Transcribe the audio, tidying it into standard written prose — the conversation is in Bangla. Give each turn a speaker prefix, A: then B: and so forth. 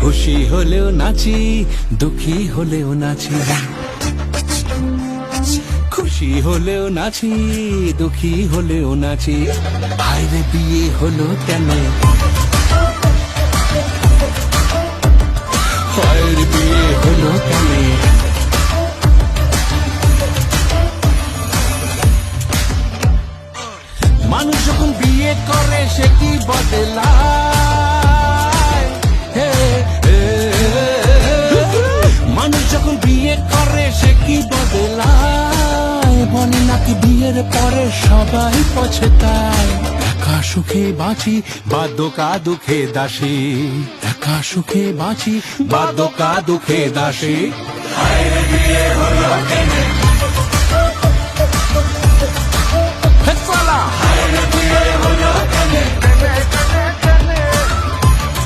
A: খুশি হলেও নাচি, দুঃখী হলেও নাচি, খুশি হলেও নাচি, দুঃখী হলেও নাচি। ভাইরে বিয়ে হলো কেন, ভাইরে বিয়ে হলো কেন? মানুষ যখন বিয়ে করে সে কি বদলায়, হে, হে, মানুষ যখন বিয়ে করে সে কি বদলায়, বলে নাকি বিয়ের পরে সবাই পছতায়। একা সুখে বাঁচি বা দোকা দুঃখে দাসী, একা সুখে বাঁচি বা দোকা দুঃখে দাসী।
B: ভাইরে বিয়ে হলো কেনে,